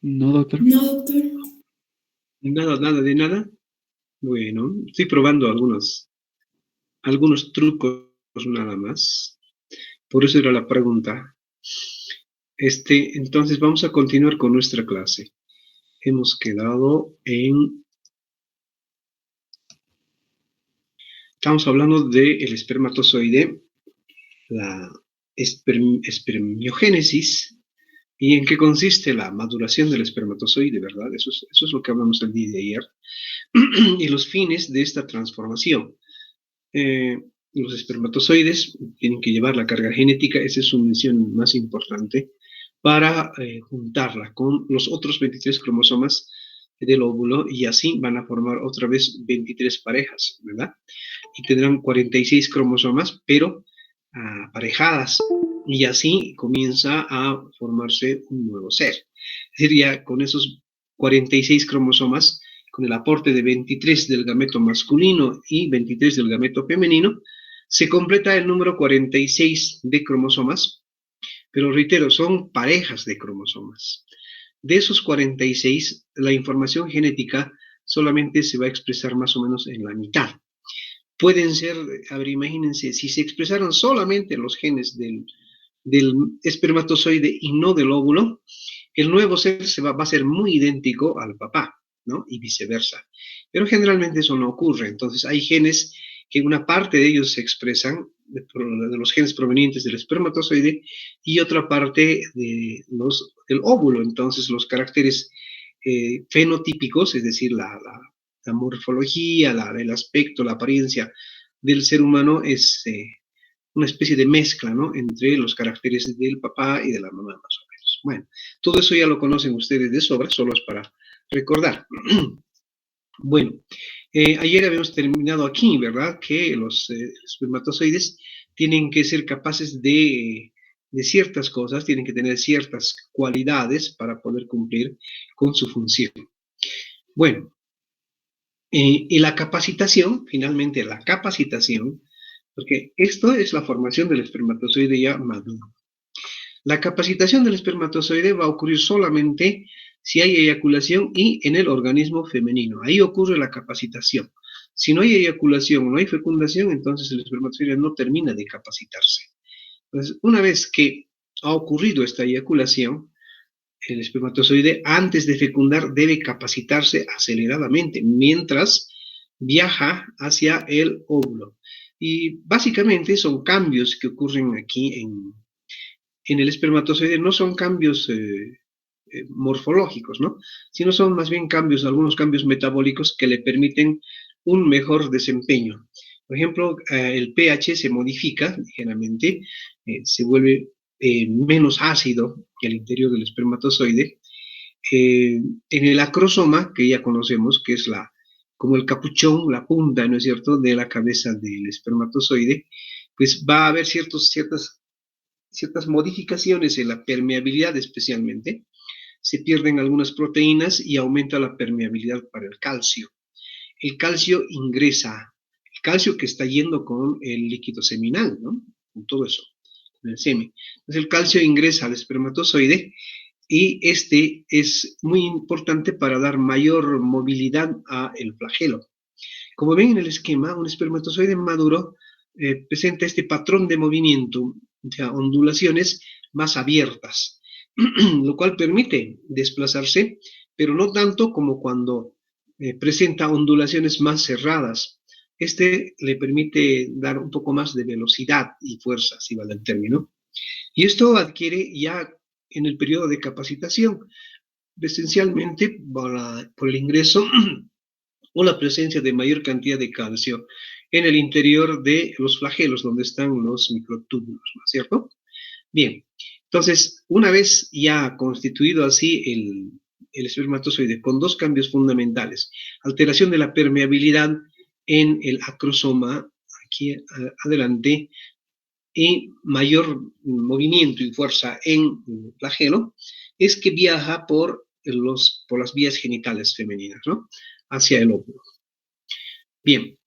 No, doctor. No, doctor. Nada, nada de nada. Bueno, estoy probando algunos trucos nada más. Por eso era la pregunta. Entonces vamos a continuar con nuestra clase. Hemos quedado en... Estamos hablando del espermatozoide, la espermiogénesis, y en qué consiste la maduración del espermatozoide, ¿verdad? Eso es lo que hablamos el día de ayer. Y los fines de esta transformación. Los espermatozoides tienen que llevar la carga genética, esa es su misión más importante, para juntarla con los otros 23 cromosomas del óvulo y así van a formar otra vez 23 parejas, ¿verdad? Y tendrán 46 cromosomas, pero aparejadas, y así comienza a formarse un nuevo ser. Es decir, ya con esos 46 cromosomas, con el aporte de 23 del gameto masculino y 23 del gameto femenino, se completa el número 46 de cromosomas, pero reitero, son parejas de cromosomas. De esos 46, la información genética solamente se va a expresar más o menos en la mitad. Pueden ser, a ver, imagínense, si se expresaran solamente los genes del espermatozoide y no del óvulo, el nuevo ser va a ser muy idéntico al papá, ¿no? Y viceversa. Pero generalmente eso no ocurre. Entonces hay genes que una parte de ellos se expresan de los genes provenientes del espermatozoide y otra parte del óvulo. Entonces los caracteres fenotípicos, es decir, la morfología, el aspecto, la apariencia del ser humano es una especie de mezcla, ¿no? Entre los caracteres del papá y de la mamá, más o menos. Bueno, todo eso ya lo conocen ustedes de sobra, solo es para recordar. Bueno, ayer habíamos terminado aquí, ¿verdad? Que los espermatozoides tienen que ser capaces de ciertas cosas, tienen que tener ciertas cualidades para poder cumplir con su función. Bueno, y la capacitación, finalmente la capacitación, porque esto es la formación del espermatozoide ya maduro. La capacitación del espermatozoide va a ocurrir solamente si hay eyaculación y en el organismo femenino. Ahí ocurre la capacitación. Si no hay eyaculación o no hay fecundación, entonces el espermatozoide no termina de capacitarse. Entonces, una vez que ha ocurrido esta eyaculación, el espermatozoide antes de fecundar debe capacitarse aceleradamente mientras viaja hacia el óvulo. Y básicamente son cambios que ocurren aquí en el espermatozoide, no son cambios morfológicos, ¿no? Sino son más bien cambios, algunos cambios metabólicos que le permiten un mejor desempeño. Por ejemplo, el pH se modifica ligeramente, se vuelve menos ácido que el interior del espermatozoide. En el acrosoma, que ya conocemos, que es como el capuchón, la punta, ¿no es cierto?, de la cabeza del espermatozoide, pues va a haber ciertas modificaciones en la permeabilidad especialmente. Se pierden algunas proteínas y aumenta la permeabilidad para el calcio. El calcio ingresa, el calcio que está yendo con el líquido seminal, ¿no? Con todo eso, con el semen. Entonces el calcio ingresa al espermatozoide y este es muy importante para dar mayor movilidad al flagelo. Como ven en el esquema, un espermatozoide maduro presenta este patrón de movimiento, o sea, ondulaciones más abiertas, lo cual permite desplazarse, pero no tanto como cuando presenta ondulaciones más cerradas. Este le permite dar un poco más de velocidad y fuerza, si vale el término. Y esto adquiere ya en el periodo de capacitación, esencialmente por el ingreso o la presencia de mayor cantidad de calcio en el interior de los flagelos, donde están los microtúbulos, ¿no es cierto? Bien, entonces, una vez ya constituido así el espermatozoide con dos cambios fundamentales, alteración de la permeabilidad en el acrosoma, aquí adelante, y mayor movimiento y fuerza en el flagelo, es que viaja por las vías genitales femeninas, ¿no? Hacia el óvulo. Bien,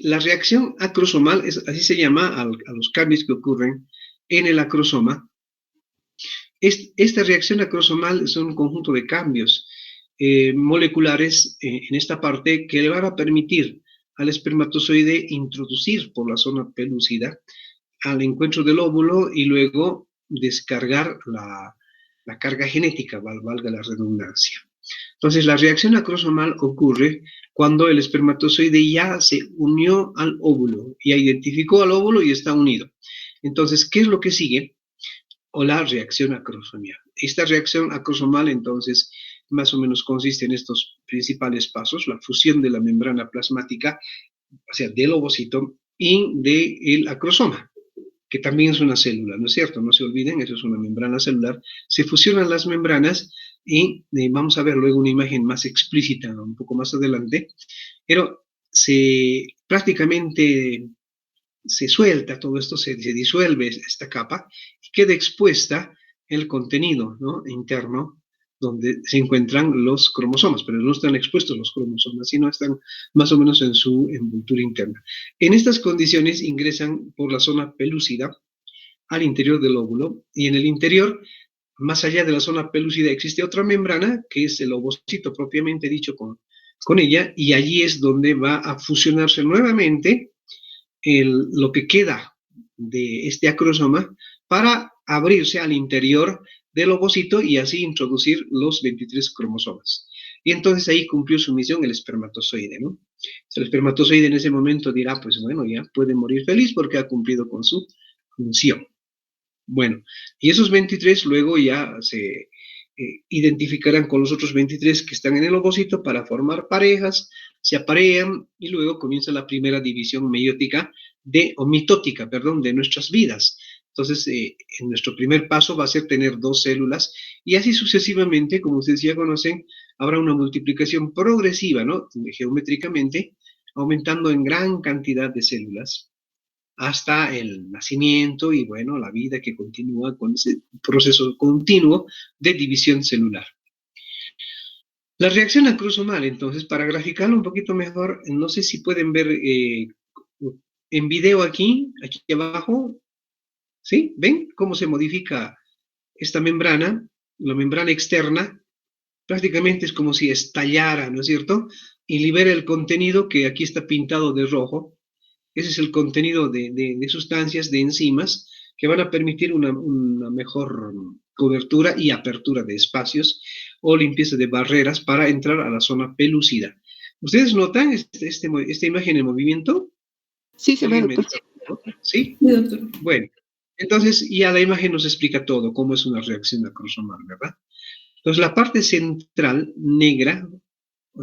la reacción acrosomal, así se llama a los cambios que ocurren en el acrosoma, Esta reacción acrosomal son un conjunto de cambios moleculares en esta parte que le van a permitir al espermatozoide introducir por la zona pelúcida al encuentro del óvulo y luego descargar la carga genética, valga la redundancia. Entonces, la reacción acrosomal ocurre cuando el espermatozoide ya se unió al óvulo, ya identificó al óvulo y está unido. Entonces, ¿qué es lo que sigue? O la reacción acrosomal. Esta reacción acrosomal, entonces, más o menos consiste en estos principales pasos: la fusión de la membrana plasmática, o sea, del ovocito, y del acrosoma, que también es una célula, ¿no es cierto? No se olviden, eso es una membrana celular. Se fusionan las membranas y vamos a ver luego una imagen más explícita un poco más adelante, pero prácticamente se suelta todo esto, se disuelve esta capa y queda expuesta el contenido, ¿no?, interno, donde se encuentran los cromosomas, pero no están expuestos los cromosomas, sino están más o menos en su envoltura interna. En estas condiciones ingresan por la zona pelúcida al interior del óvulo, y en el interior, más allá de la zona pelúcida, existe otra membrana, que es el ovocito propiamente dicho con ella, y allí es donde va a fusionarse nuevamente lo que queda de este acrosoma para abrirse al interior del ovocito y así introducir los 23 cromosomas. Y entonces ahí cumplió su misión el espermatozoide, ¿no? El espermatozoide en ese momento dirá, pues bueno, ya puede morir feliz porque ha cumplido con su función. Bueno, y esos 23 luego ya se identificarán con los otros 23 que están en el ovocito para formar parejas, se aparean y luego comienza la primera división meiótica o mitótica, perdón, de nuestras vidas. Entonces, en nuestro primer paso va a ser tener 2 células y así sucesivamente, como ustedes ya conocen, habrá una multiplicación progresiva, ¿no?, geométricamente, aumentando en gran cantidad de células hasta el nacimiento y, bueno, la vida que continúa con ese proceso continuo de división celular. La reacción acrosomal, entonces, para graficarlo un poquito mejor, no sé si pueden ver en video aquí abajo, ¿sí? ¿Ven cómo se modifica esta membrana? La membrana externa prácticamente es como si estallara, ¿no es cierto? Y libera el contenido que aquí está pintado de rojo. Ese es el contenido de sustancias, de enzimas, que van a permitir una mejor cobertura y apertura de espacios o limpieza de barreras para entrar a la zona pelúcida. ¿Ustedes notan esta imagen en movimiento? Sí, se ve, ¿Alguien me doctor. dice? ¿Sí? Sí, doctor. Bueno, entonces ya la imagen nos explica todo, cómo es una reacción acrosomal, ¿verdad? Entonces la parte central, negra,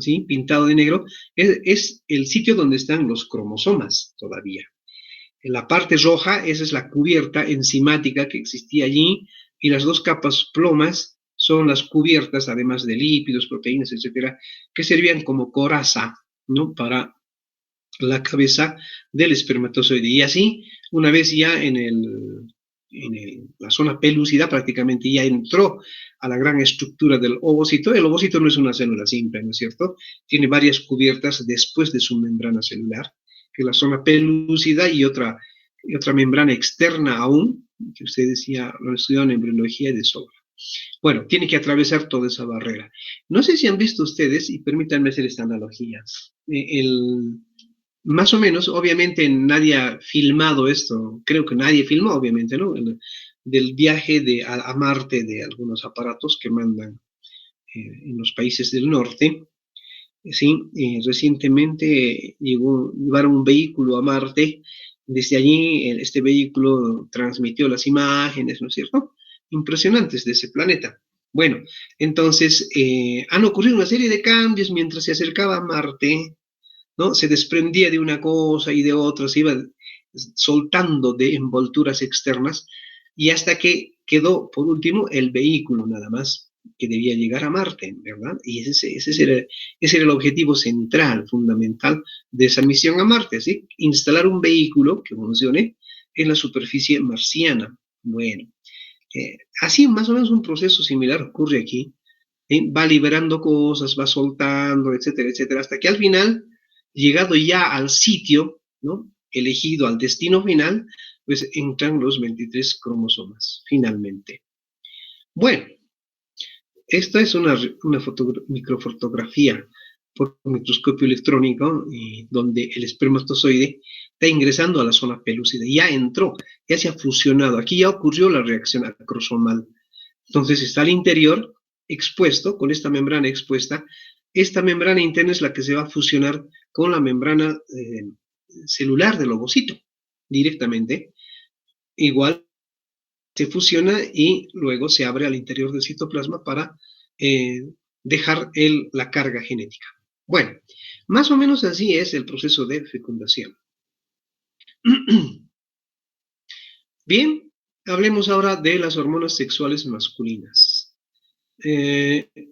¿sí?, pintado de negro, es el sitio donde están los cromosomas todavía. En la parte roja, esa es la cubierta enzimática que existía allí, y las 2 capas plomas son las cubiertas, además de lípidos, proteínas, etcétera, que servían como coraza, ¿no?, para la cabeza del espermatozoide. Y así, una vez ya la zona pelúcida, prácticamente ya entró a la gran estructura del ovocito. El ovocito no es una célula simple, ¿no es cierto? Tiene varias cubiertas después de su membrana celular, que es la zona pelúcida y otra membrana externa aún, que ustedes ya lo estudiaron en embriología de sobra. Bueno, tiene que atravesar toda esa barrera. No sé si han visto ustedes, y permítanme hacer esta analogía, más o menos, obviamente nadie ha filmado esto, creo que nadie filmó, obviamente, ¿no?, del viaje a Marte de algunos aparatos que mandan en los países del norte. Sí, recientemente llevaron un vehículo a Marte. Desde allí, este vehículo transmitió las imágenes, ¿no es cierto?, impresionantes de ese planeta. Bueno, entonces han ocurrido una serie de cambios mientras se acercaba a Marte, ¿no? Se desprendía de una cosa y de otra, se iba soltando de envolturas externas, y hasta que quedó, por último, el vehículo nada más, que debía llegar a Marte, ¿verdad? Y ese era el objetivo central, fundamental de esa misión a Marte, ¿sí? Instalar un vehículo que funcione en la superficie marciana. Bueno, así más o menos un proceso similar ocurre aquí. Va liberando cosas, va soltando, etcétera, etcétera, hasta que al final, llegado ya al sitio, ¿no?, elegido al destino final, pues entran los 23 cromosomas, finalmente. Bueno, esta es una microfotografía por microscopio electrónico donde el espermatozoide está ingresando a la zona pelúcida. Ya entró, ya se ha fusionado. Aquí ya ocurrió la reacción acrosomal. Entonces está al interior expuesto, con esta membrana expuesta. Esta membrana interna es la que se va a fusionar con la membrana celular del ovocito directamente. Igual se fusiona y luego se abre al interior del citoplasma para eh, dejar la carga genética. Bueno, más o menos así es el proceso de fecundación. Bien, hablemos ahora de las hormonas sexuales masculinas.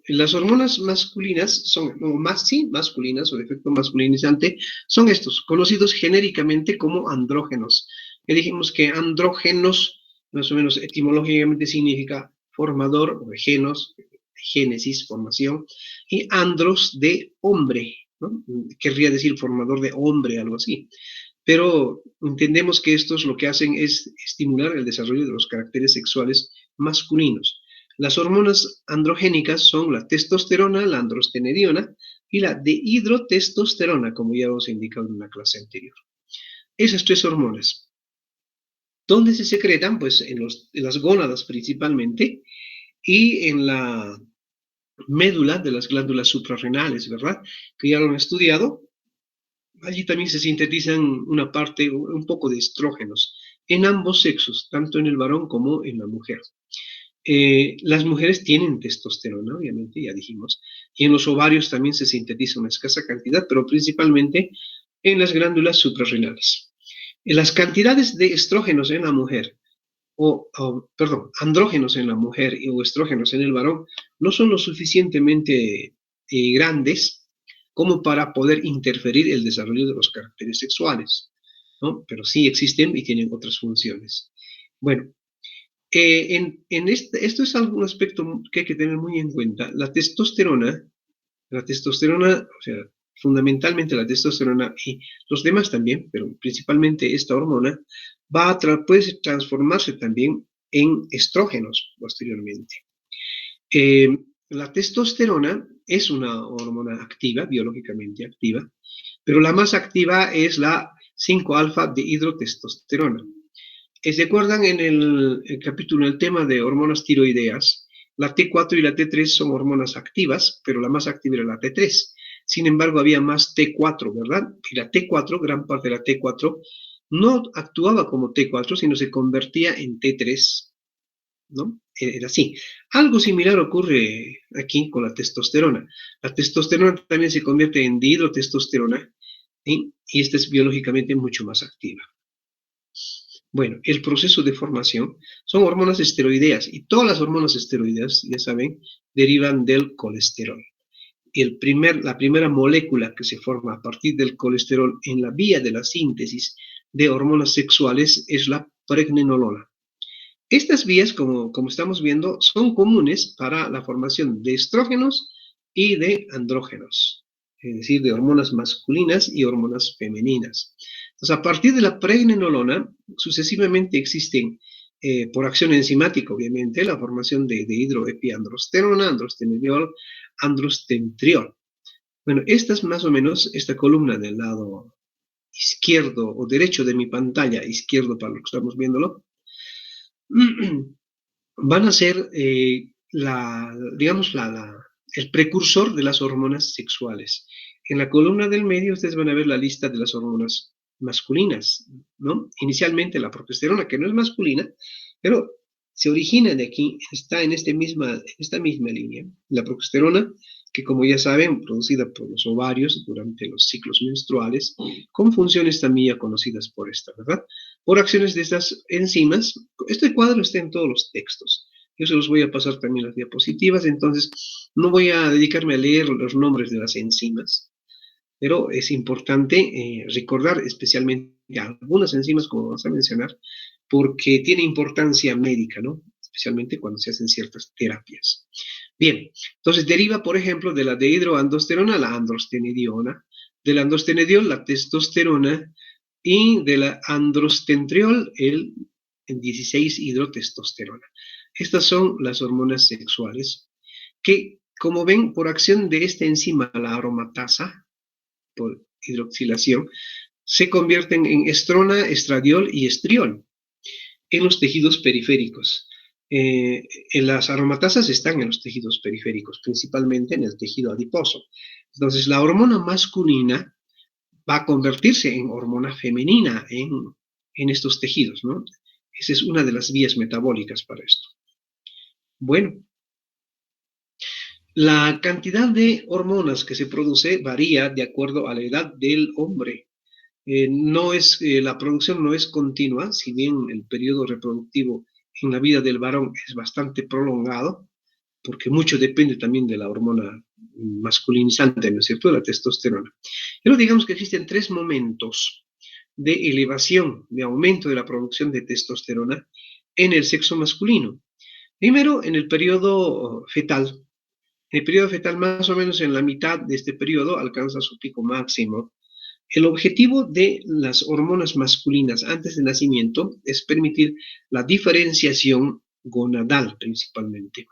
Las hormonas masculinas son, sí, masculinas o de efecto masculinizante, son estos, conocidos genéricamente como andrógenos. Ya dijimos que andrógenos, más o menos etimológicamente significa formador o de genos, génesis, formación, y andros de hombre, ¿no? Querría decir formador de hombre, algo así. Pero entendemos que estos lo que hacen es estimular el desarrollo de los caracteres sexuales masculinos. Las hormonas androgénicas son la testosterona, la androstenediona y la dehidrotestosterona, como ya os he indicado en una clase anterior. Esas tres hormonas. ¿Dónde se secretan? Pues en las gónadas principalmente y en la médula de las glándulas suprarrenales, ¿verdad? Que ya lo han estudiado. Allí también se sintetizan una parte, un poco de estrógenos en ambos sexos, tanto en el varón como en la mujer. Las mujeres tienen testosterona, obviamente, ya dijimos, y en los ovarios también se sintetiza una escasa cantidad, pero principalmente en las glándulas suprarrenales. Las cantidades de estrógenos en la mujer, perdón, andrógenos en la mujer o estrógenos en el varón, no son lo suficientemente grandes como para poder interferir el desarrollo de los caracteres sexuales, ¿no? Pero sí existen y tienen otras funciones. Bueno, esto es algún aspecto que hay que tener muy en cuenta. La testosterona, o sea, fundamentalmente la testosterona y los demás también, pero principalmente esta hormona, puede transformarse también en estrógenos posteriormente. Eh, la testosterona es una hormona activa, biológicamente activa, pero la más activa es la 5-alfa de hidrotestosterona. ¿Se acuerdan en el capítulo, el tema de hormonas tiroideas? La T4 y la T3 son hormonas activas, pero la más activa era la T3. Sin embargo, había más T4, ¿verdad? Y la T4, gran parte de la T4, no actuaba como T4, sino se convertía en T3, ¿no? Era así. Algo similar ocurre aquí con la testosterona. La testosterona también se convierte en dihidrotestosterona, ¿sí? Y esta es biológicamente mucho más activa. Bueno, el proceso de formación son hormonas esteroideas y todas las hormonas esteroideas, ya saben, derivan del colesterol. La primera molécula que se forma a partir del colesterol en la vía de la síntesis de hormonas sexuales es la pregnenolona. Estas vías, como estamos viendo, son comunes para la formación de estrógenos y de andrógenos, es decir, de hormonas masculinas y hormonas femeninas. Entonces, a partir de la pregnenolona, sucesivamente existen, por acción enzimática, obviamente, la formación de hidroepiandrosterona, androstenediol, androstentriol. Bueno, esta es más o menos esta columna del lado izquierdo o derecho de mi pantalla, izquierdo para lo que estamos viéndolo, van a ser, digamos, el precursor de las hormonas sexuales. En la columna del medio ustedes van a ver la lista de las hormonas masculinas, ¿no? Inicialmente la progesterona, que no es masculina, pero se origina de aquí, está en esta misma línea. La progesterona, que como ya saben, producida por los ovarios durante los ciclos menstruales, con funciones también ya conocidas por esta, ¿verdad? Por acciones de estas enzimas. Este cuadro está en todos los textos. Yo se los voy a pasar también las diapositivas, entonces no voy a dedicarme a leer los nombres de las enzimas, pero es importante recordar especialmente algunas enzimas, como vamos a mencionar, porque tiene importancia médica, ¿no? Especialmente cuando se hacen ciertas terapias. Bien, entonces deriva, por ejemplo, de la dehidroandosterona la androstenediona, del androstenediol la testosterona y de la androstentriol el 16-hidrotestosterona. Estas son las hormonas sexuales que, como ven, por acción de esta enzima, la aromatasa, por hidroxilación, se convierten en estrona, estradiol y estriol en los tejidos periféricos. En las aromatasas están en los tejidos periféricos, principalmente en el tejido adiposo. Entonces, la hormona masculina va a convertirse en hormona femenina en estos tejidos, ¿no? Esa es una de las vías metabólicas para esto. Bueno, la cantidad de hormonas que se produce varía de acuerdo a la edad del hombre. La producción no es continua, si bien el periodo reproductivo en la vida del varón es bastante prolongado, porque mucho depende también de la hormona masculinizante, ¿no es cierto?, de la testosterona. Pero digamos que existen tres momentos de elevación, de aumento de la producción de testosterona en el sexo masculino. Primero, en el periodo fetal. En el periodo fetal, más o menos en la mitad de este periodo, alcanza su pico máximo. El objetivo de las hormonas masculinas antes del nacimiento es permitir la diferenciación gonadal principalmente.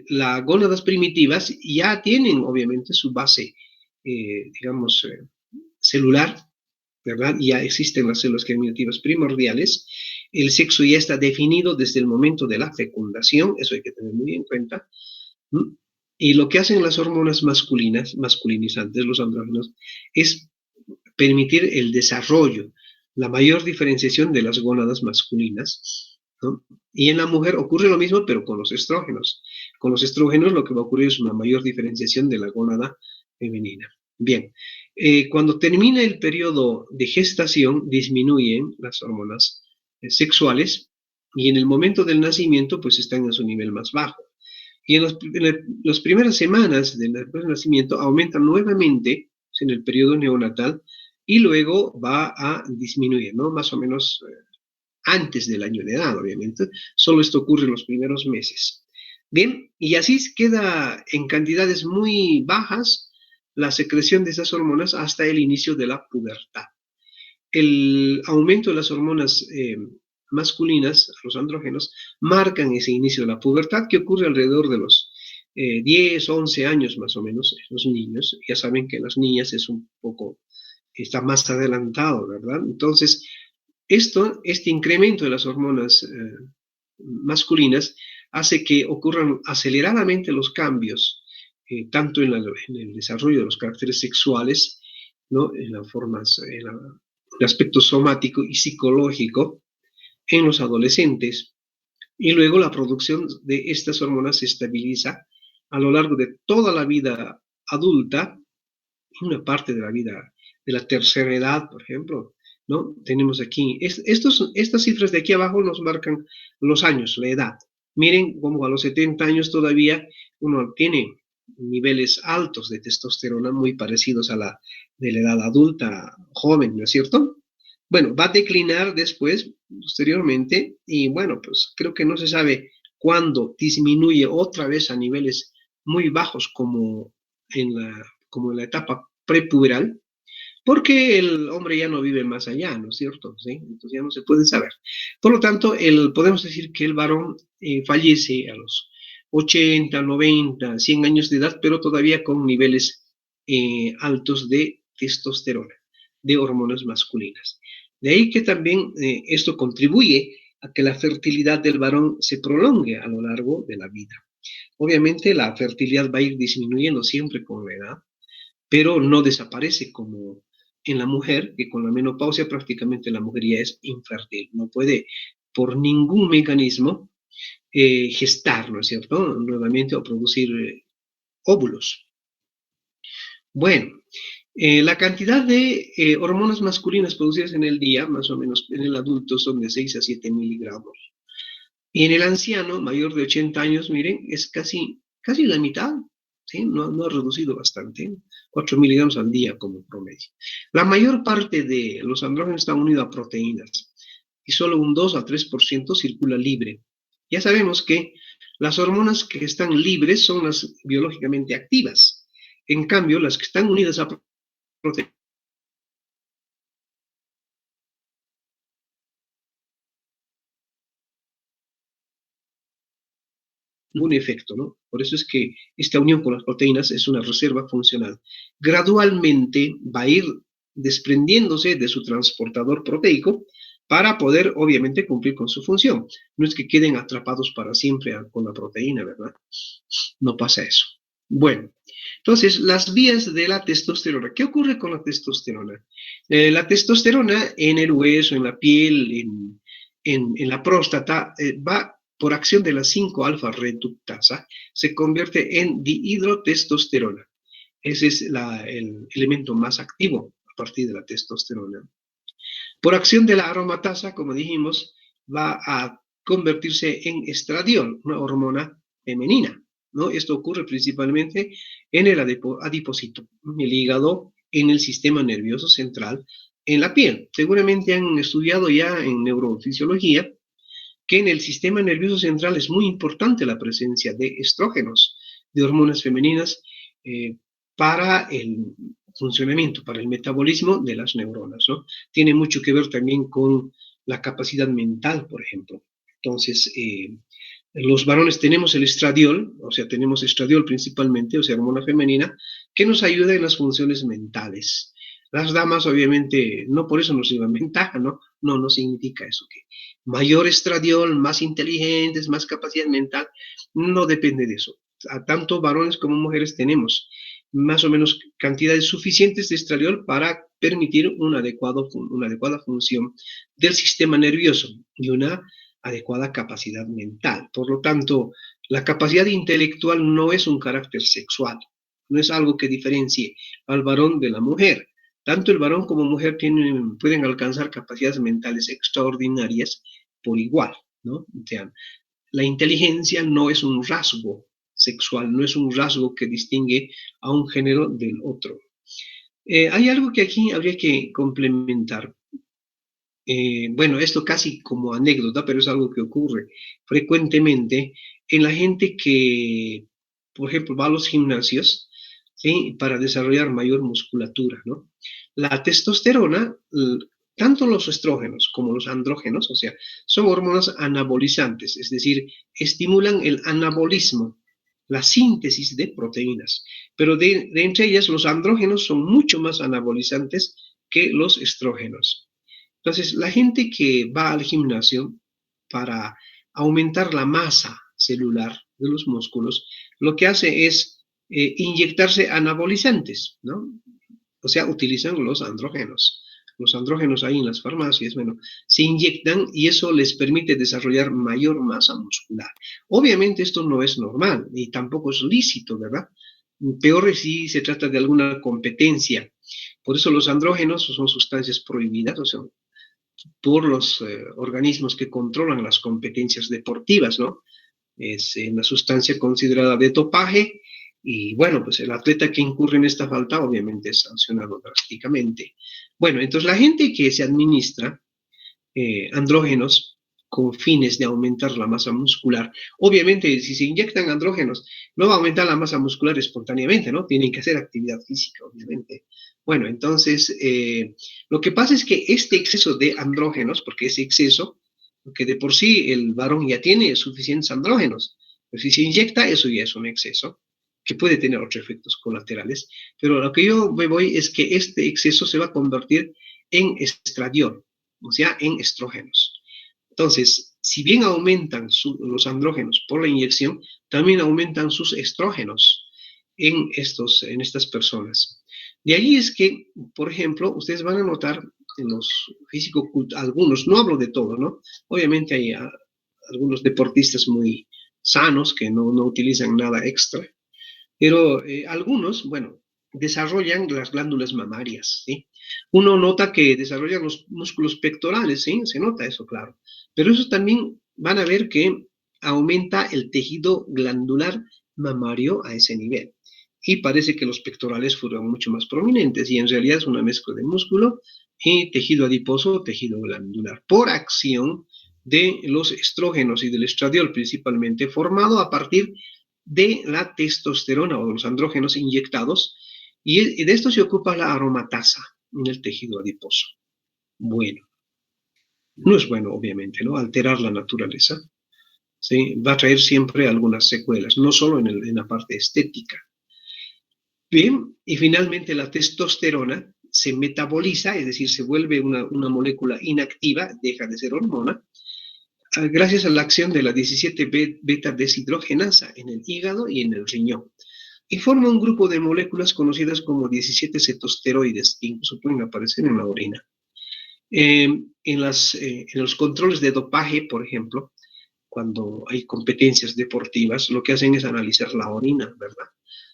Las gónadas primitivas ya tienen obviamente su base, digamos, celular, ¿verdad? Ya existen las células germinativas primordiales. El sexo ya está definido desde el momento de la fecundación, eso hay que tener muy en cuenta. ¿Mm? Y lo que hacen las hormonas masculinas, masculinizantes, los andrógenos, es permitir el desarrollo, la mayor diferenciación de las gónadas masculinas, ¿no? Y en la mujer ocurre lo mismo, pero con los estrógenos. Con los estrógenos lo que va a ocurrir es una mayor diferenciación de la gónada femenina. Bien, cuando termina el periodo de gestación, disminuyen las hormonas sexuales y en el momento del nacimiento, pues están en su nivel más bajo. Y las primeras semanas del nacimiento aumentan nuevamente en el periodo neonatal y luego va a disminuir, ¿no? Más o menos antes del año de edad, obviamente. Solo esto ocurre en los primeros meses. Bien, y así queda en cantidades muy bajas la secreción de esas hormonas hasta el inicio de la pubertad. El aumento de las hormonas masculinas, los andrógenos, marcan ese inicio de la pubertad que ocurre alrededor de los 10, 11 años más o menos en los niños. Ya saben que en las niñas es un poco, está más adelantado, ¿verdad? Entonces, este incremento de las hormonas masculinas hace que ocurran aceleradamente los cambios, tanto en el desarrollo de los caracteres sexuales, ¿no? En las formas, el aspecto somático y psicológico en los adolescentes. Y luego la producción de estas hormonas se estabiliza a lo largo de toda la vida adulta, una parte de la vida de la tercera edad, por ejemplo, ¿no? Tenemos aquí, estas cifras de aquí abajo nos marcan los años, la edad. Miren cómo a los 70 años todavía uno tiene niveles altos de testosterona muy parecidos a la de la edad adulta, joven, ¿no es cierto? Bueno, va a declinar después, posteriormente, y bueno, pues creo que no se sabe cuándo disminuye otra vez a niveles muy bajos como en la etapa prepuberal, porque el hombre ya no vive más allá, ¿no es cierto? ¿Sí? Entonces ya no se puede saber. Por lo tanto, podemos decir que el varón fallece a los 80, 90, 100 años de edad, pero todavía con niveles altos de testosterona, de hormonas masculinas. De ahí que también esto contribuye a que la fertilidad del varón se prolongue a lo largo de la vida. Obviamente la fertilidad va a ir disminuyendo siempre con la edad, pero no desaparece como en la mujer, que con la menopausia prácticamente la mujer ya es infértil, no puede por ningún mecanismo gestar, ¿no es cierto?, nuevamente o producir óvulos. Bueno, la cantidad de hormonas masculinas producidas en el día, más o menos en el adulto, son de 6 a 7 miligramos. Y en el anciano, mayor de 80 años, miren, es casi la mitad, ¿sí? No ha reducido bastante, 4 miligramos al día como promedio. La mayor parte de los andrógenos están unidos a proteínas y solo un 2 a 3% circula libre. Ya sabemos que las hormonas que están libres son las biológicamente activas. En cambio, las que están unidas a proteínas un efecto, ¿no? Por eso es que esta unión con las proteínas es una reserva funcional. Gradualmente va a ir desprendiéndose de su transportador proteico para poder, obviamente, cumplir con su función. No es que queden atrapados para siempre con la proteína, ¿verdad? No pasa eso. Bueno, entonces, las vías de la testosterona. ¿Qué ocurre con la testosterona? La testosterona en el hueso, en la piel, en la próstata, va por acción de la 5-alfa reductasa, se convierte en dihidrotestosterona. Ese es el elemento más activo a partir de la testosterona. Por acción de la aromatasa, como dijimos, va a convertirse en estradiol, una hormona femenina, ¿no? Esto ocurre principalmente en el adipocito, el hígado, en el sistema nervioso central, en la piel. Seguramente han estudiado ya en neurofisiología que en el sistema nervioso central es muy importante la presencia de estrógenos, de hormonas femeninas, para el funcionamiento, para el metabolismo de las neuronas, ¿no? Tiene mucho que ver también con la capacidad mental, por ejemplo. Entonces, los varones tenemos el estradiol, o sea, tenemos estradiol principalmente, o sea, hormona femenina, que nos ayuda en las funciones mentales. Las damas, obviamente, no por eso nos llevan ventaja, ¿no? No significa eso, que mayor estradiol, más inteligentes, más capacidad mental, no depende de eso. A tanto varones como mujeres tenemos más o menos cantidades suficientes de estradiol para permitir una adecuada función del sistema nervioso y una adecuada capacidad mental. Por lo tanto, la capacidad intelectual no es un carácter sexual, no es algo que diferencie al varón de la mujer. Tanto el varón como mujer pueden alcanzar capacidades mentales extraordinarias por igual, ¿no? O sea, la inteligencia no es un rasgo sexual, no es un rasgo que distingue a un género del otro. Hay algo que aquí habría que complementar. Bueno, esto casi como anécdota, pero es algo que ocurre frecuentemente en la gente que, por ejemplo, va a los gimnasios, ¿sí? Para desarrollar mayor musculatura, ¿no? La testosterona, tanto los estrógenos como los andrógenos, o sea, son hormonas anabolizantes, es decir, estimulan el anabolismo, la síntesis de proteínas, pero de entre ellas los andrógenos son mucho más anabolizantes que los estrógenos. Entonces, la gente que va al gimnasio para aumentar la masa celular de los músculos, lo que hace es inyectarse anabolizantes, ¿no? O sea, utilizan los andrógenos. Los andrógenos ahí en las farmacias, bueno, se inyectan y eso les permite desarrollar mayor masa muscular. Obviamente esto no es normal ni tampoco es lícito, ¿verdad? Peor es si se trata de alguna competencia. Por eso los andrógenos son sustancias prohibidas, o sea, por los organismos que controlan las competencias deportivas, ¿no? Es una sustancia considerada de dopaje y bueno, pues el atleta que incurre en esta falta obviamente es sancionado drásticamente. Bueno, entonces la gente que se administra andrógenos con fines de aumentar la masa muscular. Obviamente, si se inyectan andrógenos, no va a aumentar la masa muscular espontáneamente, ¿no? Tienen que hacer actividad física, obviamente. Bueno, entonces, lo que pasa es que este exceso de andrógenos, porque ese exceso, que de por sí el varón ya tiene suficientes andrógenos, pero si se inyecta, eso ya es un exceso que puede tener otros efectos colaterales, pero lo que yo me voy es que este exceso se va a convertir en estradiol, o sea, en estrógenos. Entonces, si bien aumentan los andrógenos por la inyección, también aumentan sus estrógenos en estas personas. De allí es que, por ejemplo, ustedes van a notar en los físicos, algunos, no hablo de todo, ¿no? Obviamente hay algunos deportistas muy sanos que no utilizan nada extra, pero algunos, bueno, desarrollan las glándulas mamarias, ¿sí? Uno nota que desarrollan los músculos pectorales, ¿sí? Se nota eso, claro. Pero eso también van a ver que aumenta el tejido glandular mamario a ese nivel. Y parece que los pectorales fueron mucho más prominentes y en realidad es una mezcla de músculo y tejido adiposo o tejido glandular por acción de los estrógenos y del estradiol principalmente, formado a partir de la testosterona o de los andrógenos inyectados, y de esto se ocupa la aromatasa en el tejido adiposo. Bueno, no es bueno, obviamente, ¿no? Alterar la naturaleza. ¿sí? Va a traer siempre algunas secuelas, no solo en la parte estética. Bien, y finalmente la testosterona se metaboliza, es decir, se vuelve una molécula inactiva, deja de ser hormona, gracias a la acción de la 17 beta deshidrogenasa en el hígado y en el riñón. Y forma un grupo de moléculas conocidas como 17 cetosteroides, que incluso pueden aparecer en la orina. En los controles de dopaje, por ejemplo, cuando hay competencias deportivas, lo que hacen es analizar la orina, ¿verdad?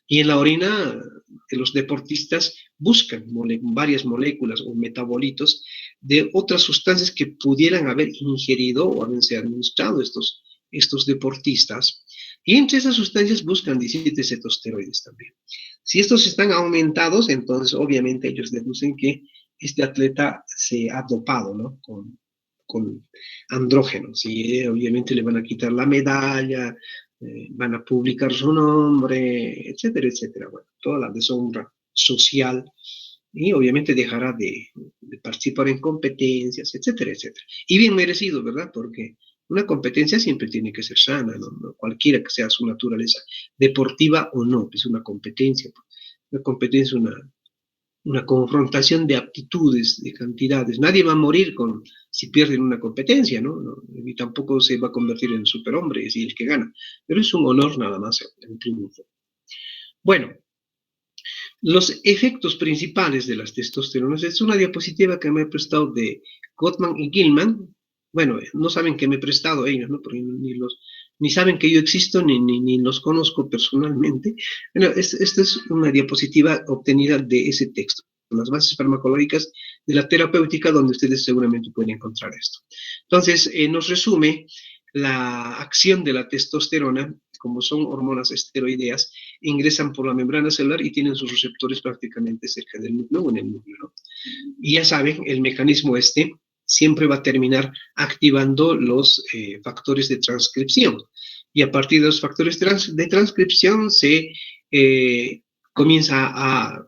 Y en la orina, los deportistas buscan varias moléculas o metabolitos de otras sustancias que pudieran haber ingerido o haberse administrado estos deportistas. Y entre esas sustancias buscan 17 cetosteroides también. Si estos están aumentados, entonces obviamente ellos deducen que este atleta se ha dopado, ¿no? Con andrógenos y obviamente le van a quitar la medalla, van a publicar su nombre, etcétera, etcétera. Bueno, toda la deshonra social y obviamente dejará de participar en competencias, etcétera, etcétera. Y bien merecido, ¿verdad? Porque una competencia siempre tiene que ser sana, ¿no? No, cualquiera que sea su naturaleza, deportiva o no, es una competencia. Una competencia, una confrontación de aptitudes, de cantidades. Nadie va a morir si pierden una competencia, ¿no? Y tampoco se va a convertir en superhombre si el que gana. Pero es un honor nada más el triunfo. Bueno, los efectos principales de las testosteronas es una diapositiva que me he prestado de Gottman y Gilman. Bueno, no saben que me he prestado ellos, ¿no? Porque ni saben que yo existo, ni los conozco personalmente. Bueno, esta es una diapositiva obtenida de ese texto, las bases farmacológicas de la terapéutica, donde ustedes seguramente pueden encontrar esto. Entonces, nos resume la acción de la testosterona, como son hormonas esteroideas, ingresan por la membrana celular y tienen sus receptores prácticamente cerca del núcleo o en el núcleo, ¿no? Y ya saben, el mecanismo siempre va a terminar activando los factores de transcripción. Y a partir de los factores de transcripción se comienza a,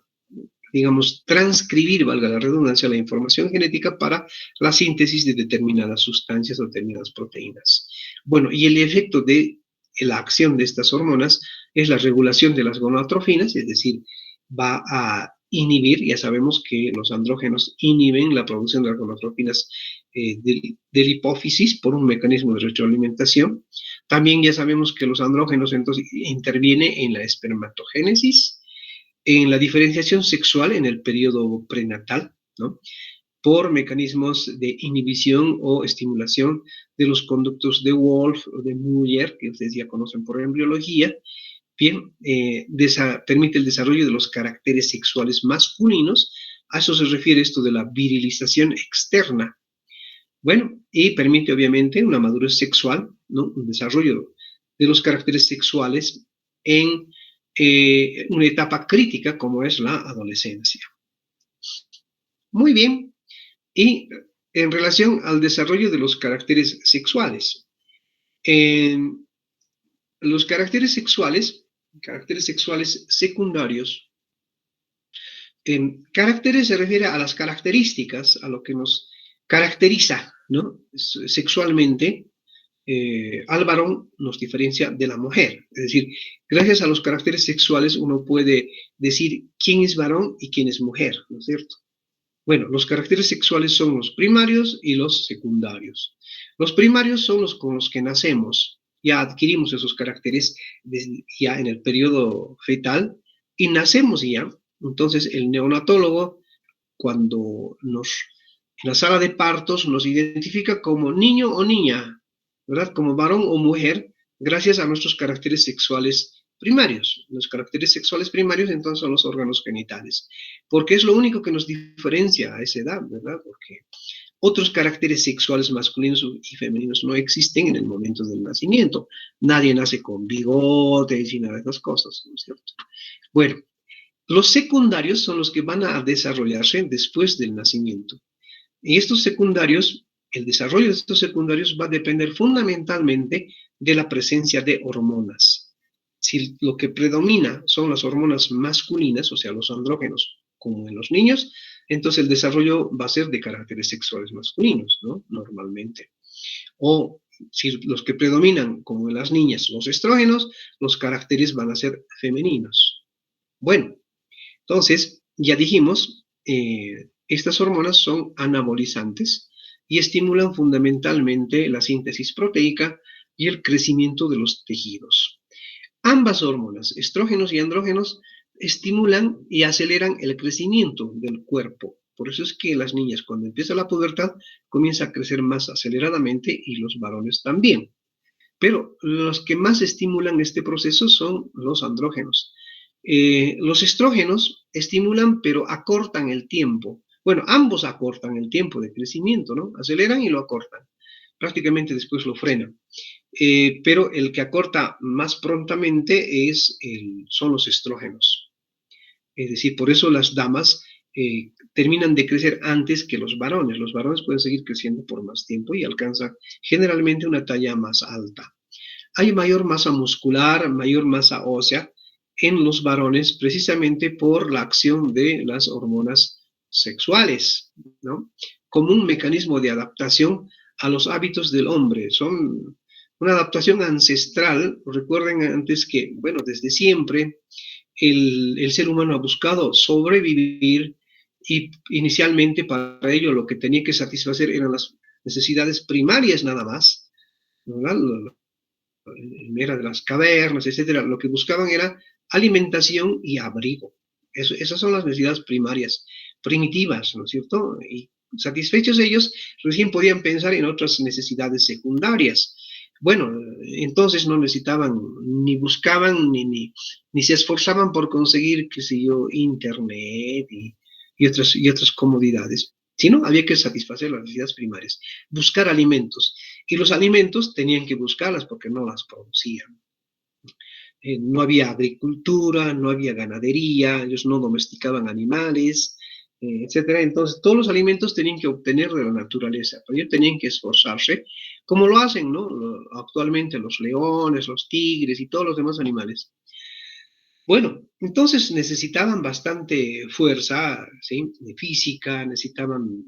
digamos, transcribir, valga la redundancia, la información genética para la síntesis de determinadas sustancias o determinadas proteínas. Bueno, y el efecto de la acción de estas hormonas es la regulación de las gonadotrofinas, es decir, va a inhibir, ya sabemos que los andrógenos inhiben la producción de las gonadotrofinas del hipófisis por un mecanismo de retroalimentación. También ya sabemos que los andrógenos entonces intervienen en la espermatogénesis, en la diferenciación sexual en el periodo prenatal, ¿no? Por mecanismos de inhibición o estimulación de los conductos de Wolf o de Muller, que ustedes ya conocen por embriología. Bien, permite el desarrollo de los caracteres sexuales masculinos. A eso se refiere esto de la virilización externa. Bueno, y permite obviamente una madurez sexual, ¿no? Un desarrollo de los caracteres sexuales en una etapa crítica como es la adolescencia. Muy bien, y en relación al desarrollo de los caracteres sexuales, los caracteres sexuales secundarios, caracteres se refiere a las características, a lo que nos caracteriza, ¿no? Sexualmente, al varón nos diferencia de la mujer. Es decir, gracias a los caracteres sexuales uno puede decir quién es varón y quién es mujer, ¿no es cierto? Bueno, los caracteres sexuales son los primarios y los secundarios. Los primarios son los con los que nacemos. Ya adquirimos esos caracteres ya en el periodo fetal y nacemos ya. Entonces, el neonatólogo, cuando en la sala de partos, nos identifica como niño o niña, ¿verdad? Como varón o mujer, gracias a nuestros caracteres sexuales primarios. Los caracteres sexuales primarios entonces son los órganos genitales, porque es lo único que nos diferencia a esa edad, ¿verdad? Porque otros caracteres sexuales masculinos y femeninos no existen en el momento del nacimiento. Nadie nace con bigotes y nada de esas cosas, ¿no es cierto? Bueno, los secundarios son los que van a desarrollarse después del nacimiento. Y estos secundarios, el desarrollo de estos secundarios va a depender fundamentalmente de la presencia de hormonas. Si lo que predomina son las hormonas masculinas, o sea, los andrógenos, como en los niños, entonces el desarrollo va a ser de caracteres sexuales masculinos, ¿no? Normalmente. O si los que predominan, como en las niñas, los estrógenos, los caracteres van a ser femeninos. Bueno, entonces, ya dijimos, estas hormonas son anabolizantes y estimulan fundamentalmente la síntesis proteica y el crecimiento de los tejidos. Ambas hormonas, estrógenos y andrógenos, estimulan y aceleran el crecimiento del cuerpo. Por eso es que las niñas, cuando empieza la pubertad, comienzan a crecer más aceleradamente y los varones también. Pero los que más estimulan este proceso son los andrógenos. Los estrógenos estimulan, pero acortan el tiempo. Bueno, ambos acortan el tiempo de crecimiento, ¿no? Aceleran y lo acortan. Prácticamente después lo frenan. Pero el que acorta más prontamente son los estrógenos. Es decir, por eso las damas terminan de crecer antes que los varones. Los varones pueden seguir creciendo por más tiempo y alcanzan generalmente una talla más alta. Hay mayor masa muscular, mayor masa ósea en los varones precisamente por la acción de las hormonas sexuales, ¿no? Como un mecanismo de adaptación a los hábitos del hombre. Son una adaptación ancestral. Recuerden antes que, bueno, desde siempre el ser humano ha buscado sobrevivir y inicialmente para ello lo que tenía que satisfacer eran las necesidades primarias nada más, ¿verdad? Era de las cavernas, etcétera, lo que buscaban era alimentación y abrigo. Esas son las necesidades primarias, primitivas, ¿no es cierto? Y satisfechos ellos, recién podían pensar en otras necesidades secundarias. Bueno, entonces no necesitaban, ni buscaban, ni se esforzaban por conseguir, qué sé yo, internet y otras comodidades, sino había que satisfacer las necesidades primarias, buscar alimentos. Y los alimentos tenían que buscarlas porque no las producían. No había agricultura, no había ganadería, ellos no domesticaban animales, etcétera. Entonces, todos los alimentos tenían que obtener de la naturaleza, pero ellos tenían que esforzarse, como lo hacen, ¿no? Actualmente los leones, los tigres y todos los demás animales. Bueno, entonces necesitaban bastante fuerza, ¿sí? Física, necesitaban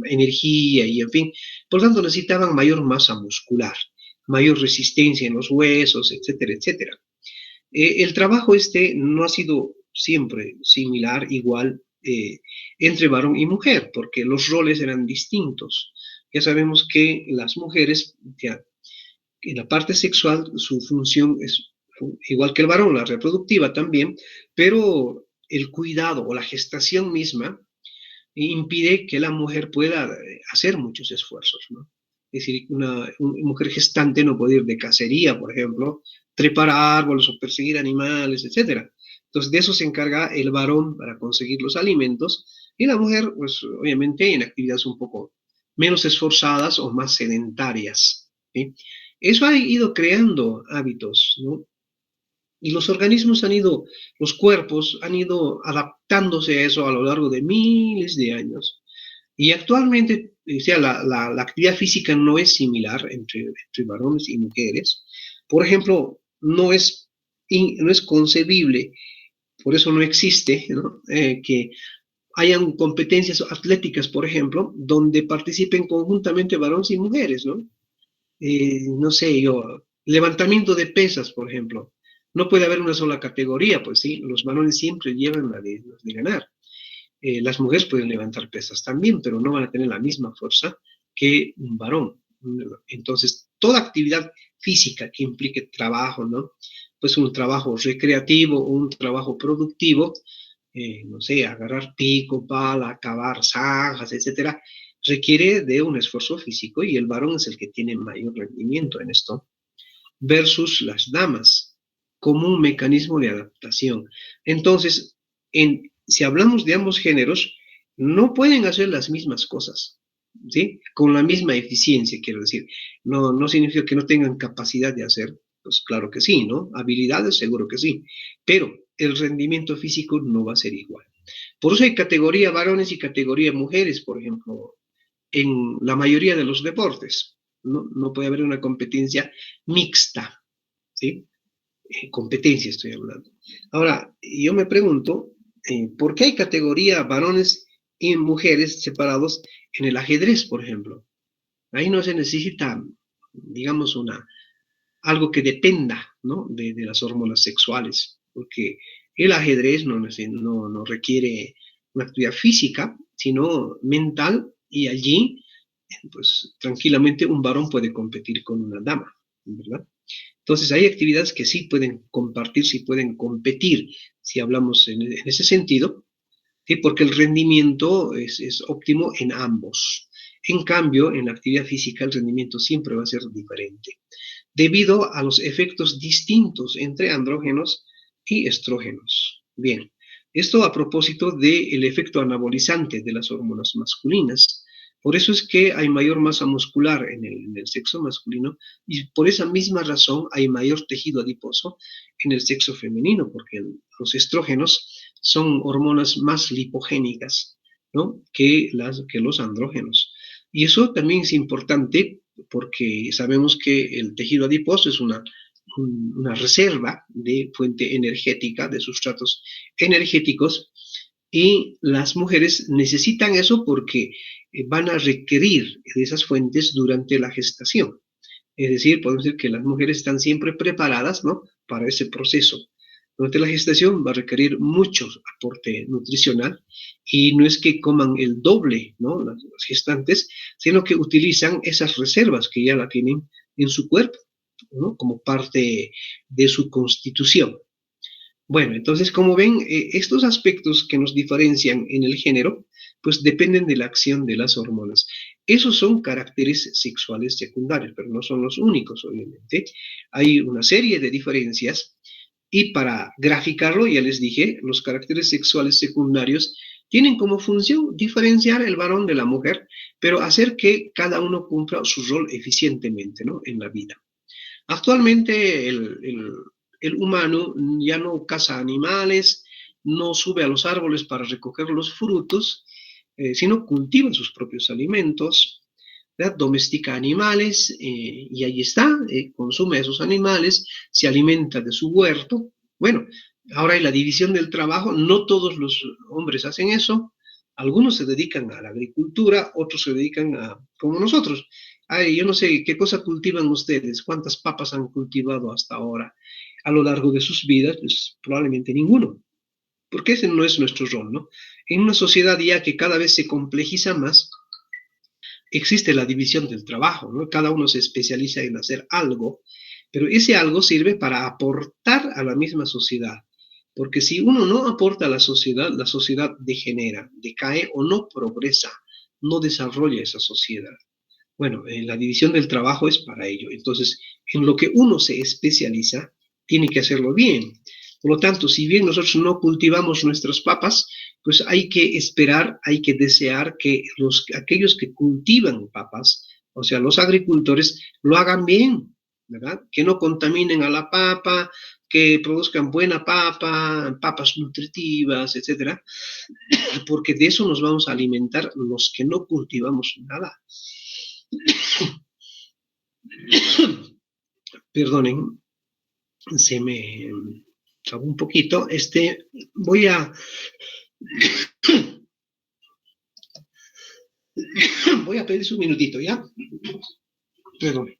energía y en fin, por lo tanto necesitaban mayor masa muscular, mayor resistencia en los huesos, etcétera, etcétera. El trabajo este no ha sido siempre similar, igual, entre varón y mujer, porque los roles eran distintos. Ya sabemos que las mujeres, ya, en la parte sexual, su función es igual que el varón, la reproductiva también, pero el cuidado o la gestación misma impide que la mujer pueda hacer muchos esfuerzos, ¿no? Es decir, una mujer gestante no puede ir de cacería, por ejemplo, trepar a árboles o perseguir animales, etcétera. Entonces, de eso se encarga el varón para conseguir los alimentos y la mujer, pues obviamente en actividades un poco menos esforzadas o más sedentarias, ¿sí? Eso ha ido creando hábitos, ¿no? Y los organismos los cuerpos han ido adaptándose a eso a lo largo de miles de años. Y actualmente, o sea, la actividad física no es similar entre varones y mujeres. Por ejemplo, no es concebible, por eso no existe, ¿no? Que hayan competencias atléticas, por ejemplo, donde participen conjuntamente varones y mujeres, ¿no? No sé, levantamiento de pesas, por ejemplo. No puede haber una sola categoría, pues sí, los varones siempre llevan la de ganar. Las mujeres pueden levantar pesas también, pero no van a tener la misma fuerza que un varón. Entonces, toda actividad física que implique trabajo, ¿no? Pues un trabajo recreativo o un trabajo productivo, no sé, agarrar pico, pala, cavar zanjas, etcétera, requiere de un esfuerzo físico y el varón es el que tiene mayor rendimiento en esto, versus las damas, como un mecanismo de adaptación. Entonces, si hablamos de ambos géneros, no pueden hacer las mismas cosas, ¿sí? Con la misma eficiencia, quiero decir. No significa que no tengan capacidad de hacer, pues claro que sí, ¿no? Habilidades, seguro que sí, pero el rendimiento físico no va a ser igual. Por eso hay categoría varones y categoría mujeres, por ejemplo, en la mayoría de los deportes. No puede haber una competencia mixta, ¿sí? Competencia estoy hablando. Ahora, yo me pregunto, ¿por qué hay categoría varones y mujeres separados en el ajedrez, por ejemplo? Ahí no se necesita digamos, algo que dependa, ¿no? De las hormonas sexuales, porque el ajedrez no requiere una actividad física, sino mental, y allí, pues tranquilamente un varón puede competir con una dama, ¿verdad? Entonces hay actividades que sí pueden compartir, sí pueden competir, si hablamos en ese sentido, ¿sí? Porque el rendimiento es óptimo en ambos. En cambio, en la actividad física el rendimiento siempre va a ser diferente debido a los efectos distintos entre andrógenos y estrógenos. Bien, esto a propósito del efecto anabolizante de las hormonas masculinas. Por eso es que hay mayor masa muscular en el sexo masculino y por esa misma razón hay mayor tejido adiposo en el sexo femenino, porque los estrógenos son hormonas más lipogénicas, ¿no? que los andrógenos. Y eso también es importante porque sabemos que el tejido adiposo es una reserva de fuente energética, de sustratos energéticos, y las mujeres necesitan eso porque van a requerir de esas fuentes durante la gestación. Es decir, podemos decir que las mujeres están siempre preparadas, ¿no? Para ese proceso. Durante la gestación va a requerir mucho aporte nutricional y no es que coman el doble, ¿no? Las gestantes, sino que utilizan esas reservas que ya la tienen en su cuerpo, ¿no? Como parte de su constitución. Bueno, entonces, como ven, estos aspectos que nos diferencian en el género, pues dependen de la acción de las hormonas. Esos son caracteres sexuales secundarios, pero no son los únicos, obviamente. Hay una serie de diferencias y para graficarlo, ya les dije, los caracteres sexuales secundarios tienen como función diferenciar el varón de la mujer, pero hacer que cada uno cumpla su rol eficientemente, ¿no? En la vida. Actualmente el humano ya no caza animales, no sube a los árboles para recoger los frutos, sino cultiva sus propios alimentos, ¿verdad? Domestica animales y ahí está, consume esos animales, se alimenta de su huerto. Bueno, ahora hay la división del trabajo, no todos los hombres hacen eso, algunos se dedican a la agricultura, otros se dedican a, como nosotros. Ay, yo no sé qué cosa cultivan ustedes, cuántas papas han cultivado hasta ahora a lo largo de sus vidas, pues probablemente ninguno, porque ese no es nuestro rol, ¿no? En una sociedad ya que cada vez se complejiza más, existe la división del trabajo, ¿no? Cada uno se especializa en hacer algo, pero ese algo sirve para aportar a la misma sociedad. Porque si uno no aporta a la sociedad degenera, decae o no progresa, no desarrolla esa sociedad. Bueno, la división del trabajo es para ello. Entonces, en lo que uno se especializa, tiene que hacerlo bien. Por lo tanto, si bien nosotros no cultivamos nuestras papas, pues hay que esperar, hay que desear que aquellos que cultivan papas, o sea, los agricultores, lo hagan bien, ¿verdad? Que no contaminen a la papa, que produzcan buena papa, papas nutritivas, etcétera, porque de eso nos vamos a alimentar los que no cultivamos nada. Perdonen, se me trabó un poquito. Voy a, voy a pedir un minutito, ¿ya? Perdón.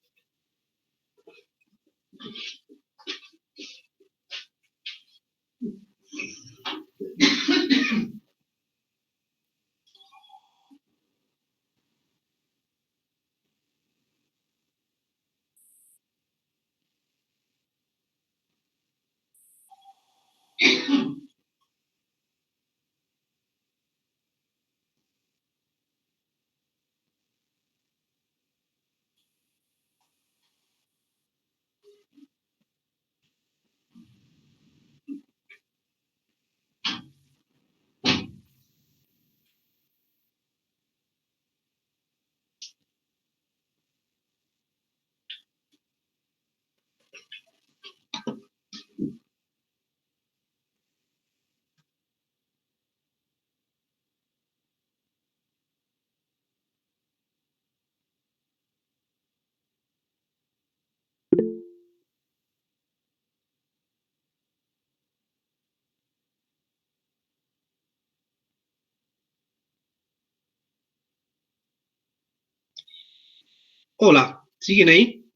Hola, ¿siguen ahí?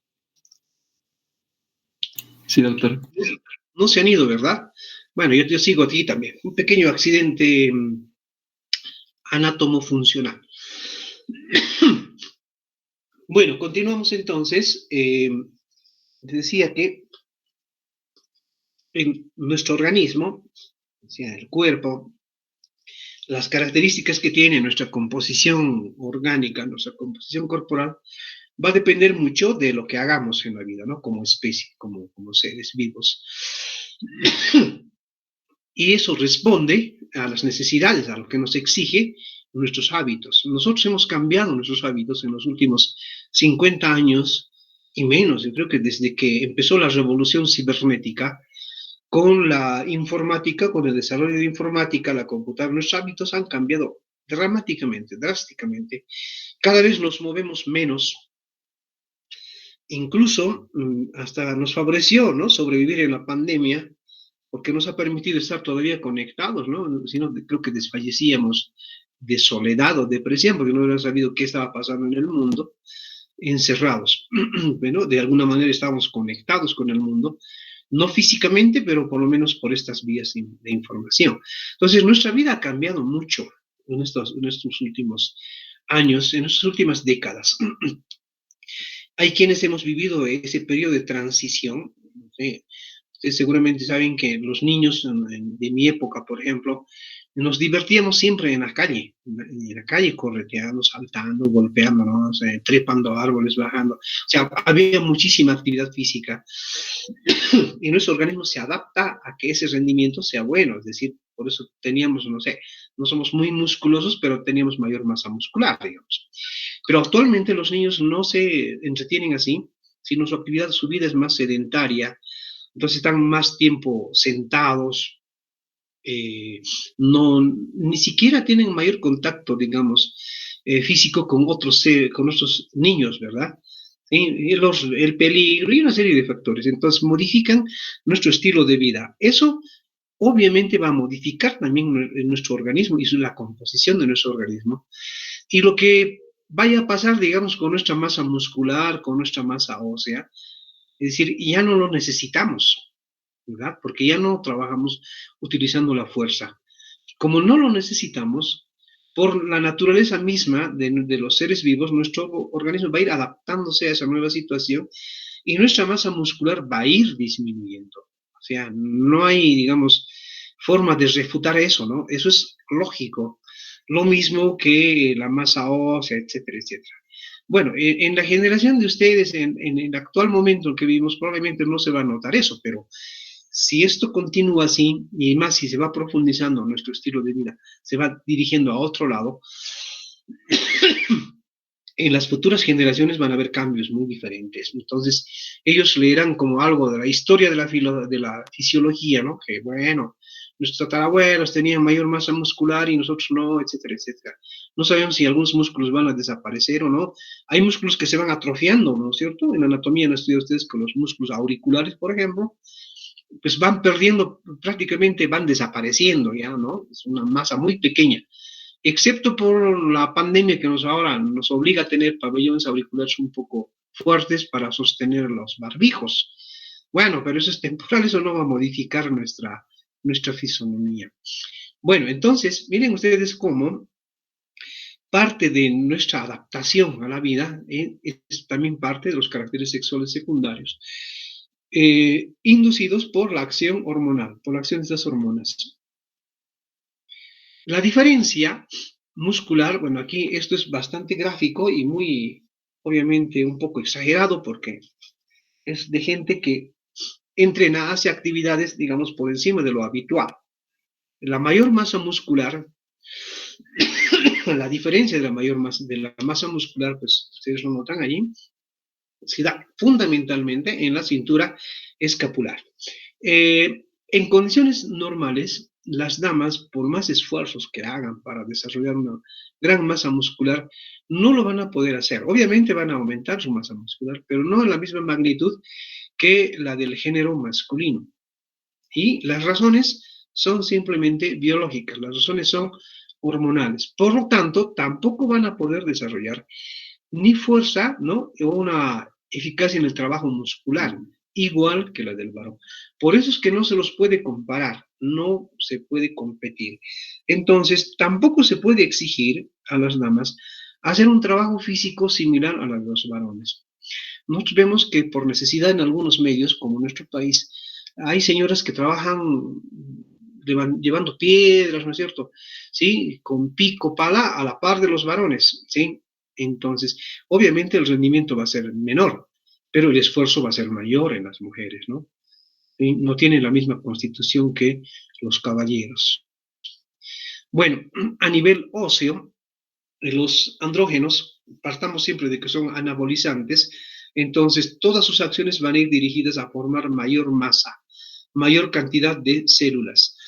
Sí, doctor. No se han ido, ¿verdad? Bueno, yo sigo aquí también. Un pequeño accidente anátomo-funcional. Bueno, continuamos entonces. Decía que en nuestro organismo, o sea, el cuerpo, las características que tiene nuestra composición orgánica, nuestra composición corporal, va a depender mucho de lo que hagamos en la vida, ¿no? Como especie, como seres vivos. Y eso responde a las necesidades, a lo que nos exige nuestros hábitos. Nosotros hemos cambiado nuestros hábitos en los últimos 50 años y menos. Yo creo que desde que empezó la revolución cibernética, con la informática, con el desarrollo de informática, la computadora, nuestros hábitos han cambiado dramáticamente, drásticamente. Cada vez nos movemos menos. Incluso hasta nos favoreció, ¿no? Sobrevivir en la pandemia, porque nos ha permitido estar todavía conectados, ¿no? Si no, creo que desfallecíamos de soledad o depresión, porque no hubiéramos sabido qué estaba pasando en el mundo, encerrados. Bueno, de alguna manera estábamos conectados con el mundo, no físicamente, pero por lo menos por estas vías de información. Entonces, nuestra vida ha cambiado mucho en estos últimos años, en estas últimas décadas. Hay quienes hemos vivido ese periodo de transición. Ustedes seguramente saben que los niños de mi época, por ejemplo, nos divertíamos siempre en la calle correteando, saltando, golpeándonos, trepando árboles, bajando. O sea, había muchísima actividad física y nuestro organismo se adapta a que ese rendimiento sea bueno. Es decir, por eso teníamos, no sé, no somos muy musculosos, pero teníamos mayor masa muscular, digamos. Pero actualmente los niños no se entretienen así, sino su vida es más sedentaria, entonces están más tiempo sentados, no, ni siquiera tienen mayor contacto, digamos, físico con otros niños, ¿verdad? El peligro y una serie de factores. Entonces modifican nuestro estilo de vida. Eso obviamente va a modificar también nuestro organismo y la composición de nuestro organismo. Y lo que vaya a pasar, digamos, con nuestra masa muscular, con nuestra masa ósea, es decir, ya no lo necesitamos, ¿verdad? Porque ya no trabajamos utilizando la fuerza. Como no lo necesitamos, por la naturaleza misma de los seres vivos, nuestro organismo va a ir adaptándose a esa nueva situación y nuestra masa muscular va a ir disminuyendo. O sea, no hay, digamos, forma de refutar eso, ¿no? Eso es lógico. Lo mismo que la masa ósea, etcétera, etcétera. Bueno, en la generación de ustedes, en el actual momento en que vivimos, probablemente no se va a notar eso, pero si esto continúa así, y más si se va profundizando nuestro estilo de vida, se va dirigiendo a otro lado, en las futuras generaciones van a haber cambios muy diferentes. Entonces, ellos leerán como algo de la historia de la fisiología, ¿no? Que bueno, nuestros tatarabuelos tenían mayor masa muscular y nosotros no, etcétera, etcétera. No sabemos si algunos músculos van a desaparecer o no. Hay músculos que se van atrofiando, ¿no es cierto? En anatomía han estudiado ustedes con los músculos auriculares, por ejemplo, pues van perdiendo, prácticamente van desapareciendo ya, ¿no? Es una masa muy pequeña, excepto por la pandemia que ahora nos obliga a tener pabellones auriculares un poco fuertes para sostener los barbijos. Bueno, pero eso es temporal, eso no va a modificar nuestra fisonomía. Bueno, entonces, miren ustedes cómo parte de nuestra adaptación a la vida es también parte de los caracteres sexuales secundarios, inducidos por la acción hormonal, por la acción de estas hormonas. La diferencia muscular, bueno, aquí esto es bastante gráfico y muy, obviamente, un poco exagerado porque es de gente que entrena, hace actividades, digamos, por encima de lo habitual. La mayor masa muscular, la diferencia de la masa muscular, pues ustedes lo notan allí, se da fundamentalmente en la cintura escapular. En condiciones normales, las damas, por más esfuerzos que hagan para desarrollar una gran masa muscular, no lo van a poder hacer. Obviamente van a aumentar su masa muscular, pero no en la misma magnitud que la del género masculino. Y las razones son simplemente biológicas, las razones son hormonales. Por lo tanto, tampoco van a poder desarrollar ni fuerza, ¿no? O una eficacia en el trabajo muscular, igual que la del varón. Por eso es que no se los puede comparar, no se puede competir. Entonces, tampoco se puede exigir a las damas hacer un trabajo físico similar a la de los varones. Nosotros vemos que por necesidad en algunos medios, como en nuestro país, hay señoras que trabajan llevando piedras, ¿no es cierto? ¿Sí? Con pico, pala, a la par de los varones, ¿sí? Entonces, obviamente el rendimiento va a ser menor, pero el esfuerzo va a ser mayor en las mujeres, ¿no? ¿Sí? No tienen la misma constitución que los caballeros. Bueno, a nivel óseo, los andrógenos, partamos siempre de que son anabolizantes, entonces todas sus acciones van a ir dirigidas a formar mayor masa, mayor cantidad de células.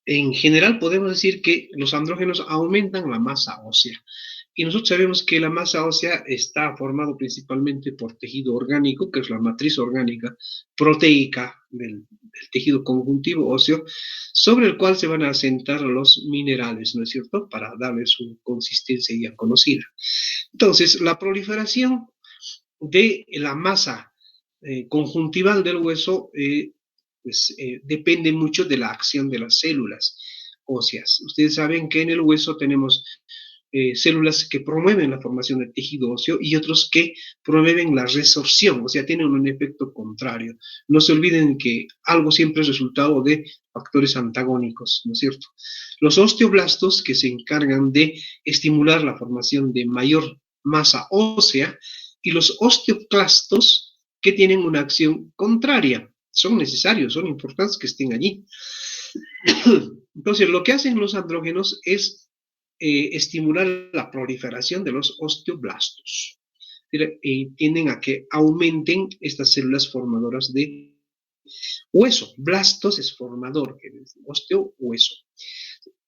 En general podemos decir que los andrógenos aumentan la masa ósea. Y nosotros sabemos que la masa ósea está formada principalmente por tejido orgánico, que es la matriz orgánica proteica del tejido conjuntivo óseo, sobre el cual se van a asentar los minerales, ¿no es cierto?, para darle su consistencia ya conocida. Entonces, la proliferación de la masa conjuntival del hueso depende mucho de la acción de las células óseas. Ustedes saben que en el hueso tenemos células que promueven la formación del tejido óseo y otros que promueven la resorción, o sea, tienen un efecto contrario. No se olviden que algo siempre es resultado de factores antagónicos, ¿no es cierto? Los osteoblastos, que se encargan de estimular la formación de mayor masa ósea, y los osteoclastos, que tienen una acción contraria. Son necesarios, son importantes que estén allí. Entonces, lo que hacen los andrógenos es estimular la proliferación de los osteoblastos. Tienden a que aumenten estas células formadoras de hueso. Blastos es formador, osteo, hueso.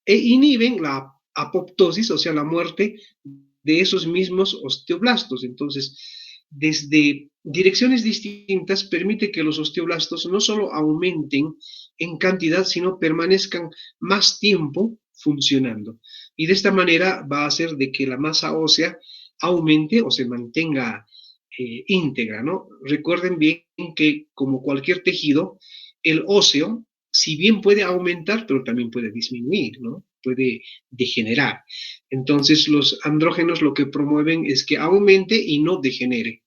E inhiben la apoptosis, o sea, la muerte de esos mismos osteoblastos. Entonces, desde direcciones distintas permite que los osteoblastos no solo aumenten en cantidad, sino permanezcan más tiempo funcionando. Y de esta manera va a hacer de que la masa ósea aumente o se mantenga íntegra, ¿no? Recuerden bien que como cualquier tejido, el óseo, si bien puede aumentar, pero también puede disminuir, ¿no? Puede degenerar. Entonces, los andrógenos lo que promueven es que aumente y no degenere.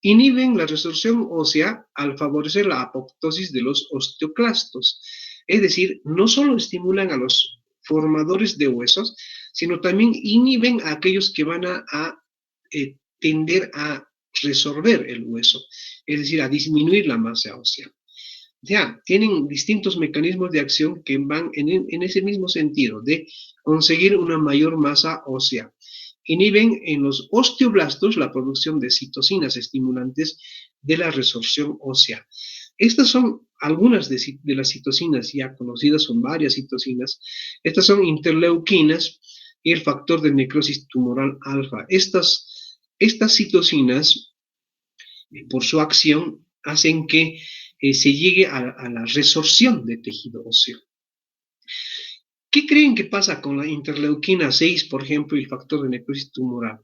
Inhiben la resorción ósea al favorecer la apoptosis de los osteoclastos. Es decir, no solo estimulan a los formadores de huesos, sino también inhiben a aquellos que van a tender a resorber el hueso, es decir, a disminuir la masa ósea. Ya, tienen distintos mecanismos de acción que van en ese mismo sentido, de conseguir una mayor masa ósea. Inhiben en los osteoblastos la producción de citocinas estimulantes de la resorción ósea. Estas son algunas de las citocinas ya conocidas, son varias citocinas. Estas son interleuquinas y el factor de necrosis tumoral alfa. Estas citocinas, por su acción, hacen que se llegue a la resorción de tejido óseo. ¿Qué creen que pasa con la interleuquina 6, por ejemplo, y el factor de necrosis tumoral?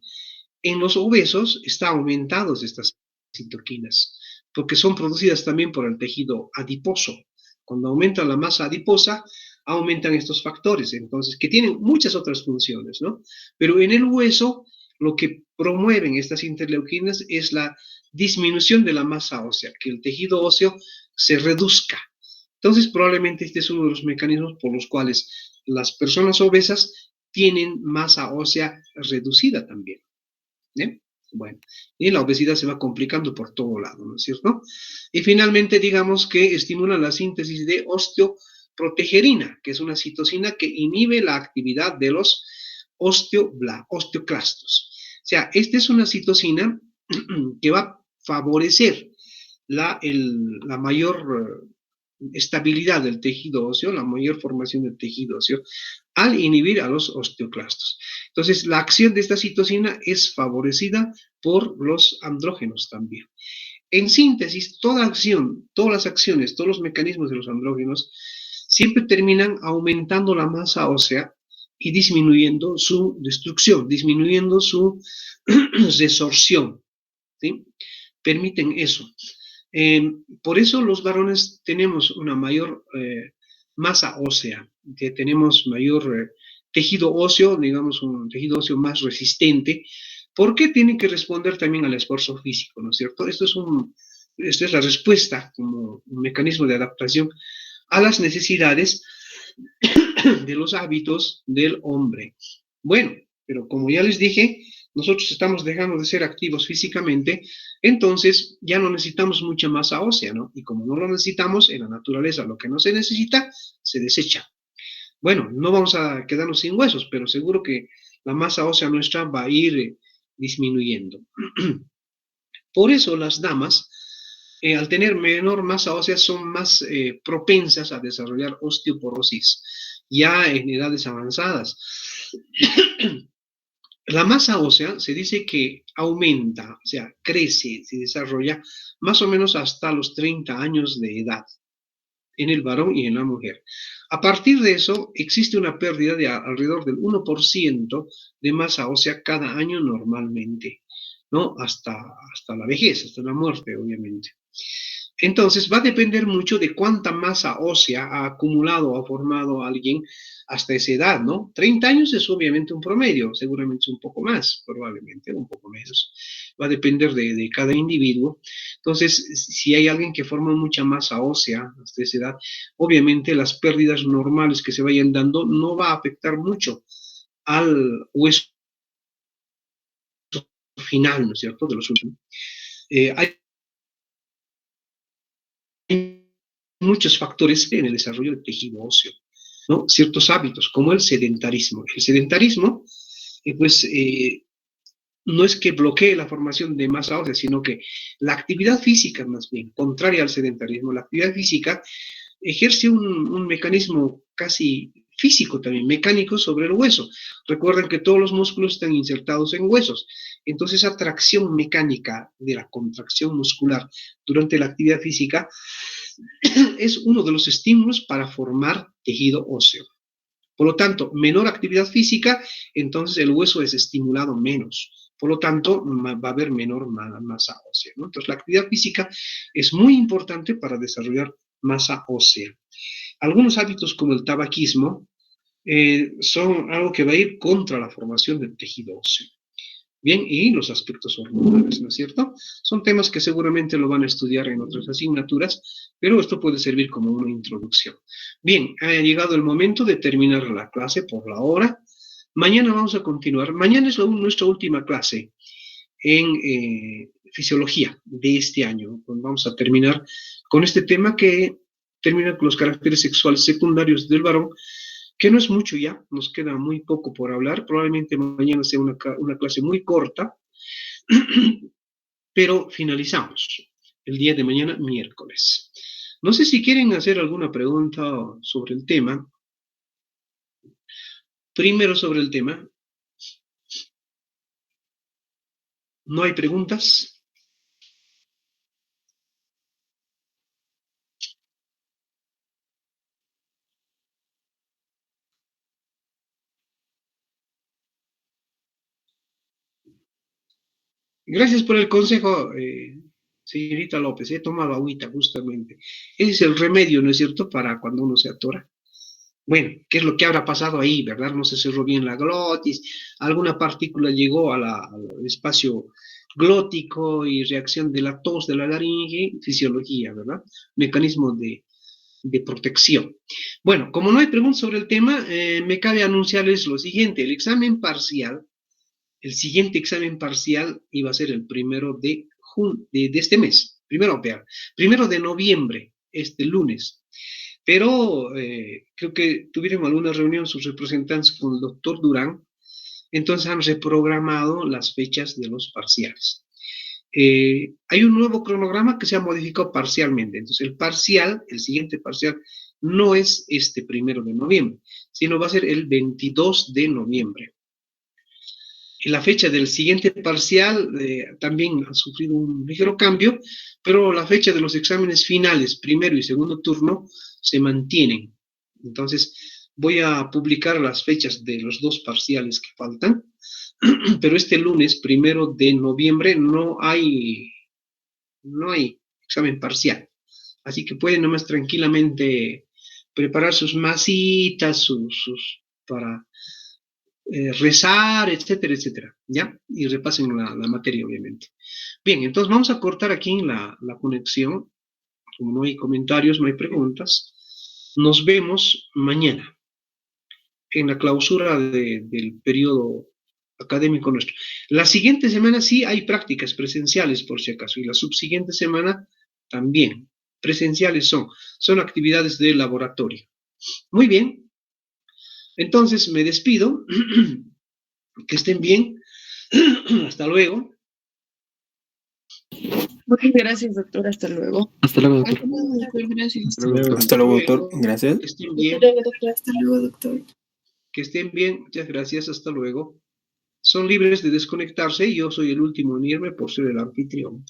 En los obesos están aumentados estas citoquinas, porque son producidas también por el tejido adiposo. Cuando aumenta la masa adiposa, aumentan estos factores, entonces, que tienen muchas otras funciones, ¿no? Pero en el hueso, lo que promueven estas interleuquinas es la disminución de la masa ósea, que el tejido óseo se reduzca. Entonces, probablemente este es uno de los mecanismos por los cuales las personas obesas tienen masa ósea reducida también. ¿Eh? Bueno, y la obesidad se va complicando por todo lado, ¿no es cierto? Y finalmente, digamos que estimula la síntesis de osteoprotegerina, que es una citocina que inhibe la actividad de los osteoclastos. O sea, esta es una citocina que va a favorecer la mayor estabilidad del tejido óseo, la mayor formación del tejido óseo, al inhibir a los osteoclastos. Entonces, la acción de esta citocina es favorecida por los andrógenos también. En síntesis, toda acción, todas las acciones, todos los mecanismos de los andrógenos siempre terminan aumentando la masa ósea y disminuyendo su destrucción, disminuyendo su resorción, ¿sí? permiten eso. Por eso los varones tenemos una mayor masa ósea, que tenemos mayor tejido óseo, digamos un tejido óseo más resistente, porque tienen que responder también al esfuerzo físico, ¿no es cierto? Esta es la respuesta como un mecanismo de adaptación a las necesidades de los hábitos del hombre. Bueno, pero como ya les dije, nosotros estamos dejando de ser activos físicamente, entonces ya no necesitamos mucha masa ósea, ¿no? Y como no lo necesitamos, en la naturaleza lo que no se necesita, se desecha. Bueno, no vamos a quedarnos sin huesos, pero seguro que la masa ósea nuestra va a ir disminuyendo. Por eso las damas, al tener menor masa ósea, son más propensas a desarrollar osteoporosis, ya en edades avanzadas. La masa ósea se dice que aumenta, o sea, crece, se desarrolla más o menos hasta los 30 años de edad en el varón y en la mujer. A partir de eso, existe una pérdida de alrededor del 1% de masa ósea cada año normalmente, ¿no? Hasta la vejez, hasta la muerte, obviamente. Entonces, va a depender mucho de cuánta masa ósea ha acumulado o ha formado alguien hasta esa edad, ¿no? 30 años es obviamente un promedio, seguramente un poco más, probablemente un poco menos. Va a depender de cada individuo. Entonces, si hay alguien que forma mucha masa ósea hasta esa edad, obviamente las pérdidas normales que se vayan dando no va a afectar mucho al hueso final, ¿no es cierto?, de los últimos. Hay muchos factores en el desarrollo del tejido óseo, ¿no? Ciertos hábitos, como el sedentarismo. El sedentarismo, pues, no es que bloquee la formación de masa ósea, sino que la actividad física, más bien, contraria al sedentarismo, la actividad física ejerce un mecanismo casi físico también, mecánico sobre el hueso. Recuerden que todos los músculos están insertados en huesos. Entonces, esa tracción mecánica de la contracción muscular durante la actividad física es uno de los estímulos para formar tejido óseo. Por lo tanto, menor actividad física, entonces el hueso es estimulado menos. Por lo tanto, va a haber menor masa ósea, ¿no? Entonces, la actividad física es muy importante para desarrollar masa ósea. Algunos hábitos como el tabaquismo son algo que va a ir contra la formación del tejido óseo. Bien, y los aspectos hormonales, ¿no es cierto? Son temas que seguramente lo van a estudiar en otras asignaturas, pero esto puede servir como una introducción. Bien, ha llegado el momento de terminar la clase por la hora. Mañana vamos a continuar. Mañana es nuestra última clase en fisiología de este año. Pues vamos a terminar con este tema que termina con los caracteres sexuales secundarios del varón, que no es mucho ya, nos queda muy poco por hablar, probablemente mañana sea una clase muy corta, pero finalizamos el día de mañana, miércoles. No sé si quieren hacer alguna pregunta sobre el tema. Primero sobre el tema. ¿No hay preguntas? Gracias por el consejo, señorita López. He tomado agüita justamente. Ese es el remedio, ¿no es cierto?, para cuando uno se atora. Bueno, ¿qué es lo que habrá pasado ahí, verdad? No se cerró bien la glotis, alguna partícula llegó al espacio glótico y reacción de la tos de la laringe, fisiología, ¿verdad? Mecanismo de protección. Bueno, como no hay preguntas sobre el tema, me cabe anunciarles lo siguiente: el siguiente examen parcial iba a ser el 1 de este mes, primero de noviembre, este lunes. Pero creo que tuvieron alguna reunión sus representantes con el doctor Durán, entonces han reprogramado las fechas de los parciales. Hay un nuevo cronograma que se ha modificado parcialmente, entonces el siguiente parcial, no es este 1 de noviembre, sino va a ser el 22 de noviembre. La fecha del siguiente parcial también ha sufrido un ligero cambio, pero la fecha de los exámenes finales, primero y segundo turno, se mantienen. Entonces, voy a publicar las fechas de los dos parciales que faltan, pero este lunes, 1 de noviembre, no hay no hay examen parcial. Así que pueden nomás tranquilamente preparar sus masitas, para rezar, etcétera, etcétera, ¿ya? Y repasen la materia, obviamente. Bien, entonces vamos a cortar aquí la conexión. Como no hay comentarios, no hay preguntas. Nos vemos mañana en la clausura del periodo académico nuestro. La siguiente semana sí hay prácticas presenciales, por si acaso, y la subsiguiente semana también. Presenciales son actividades de laboratorio. Muy bien, entonces me despido. Que estén bien. Hasta luego. Muchas gracias, doctor. Hasta luego. Hasta luego, doctor. Gracias. Hasta luego, doctor. Gracias. Que estén bien. Hasta luego, doctor. Que estén bien. Muchas gracias. Hasta luego. Son libres de desconectarse y yo soy el último en irme por ser el anfitrión.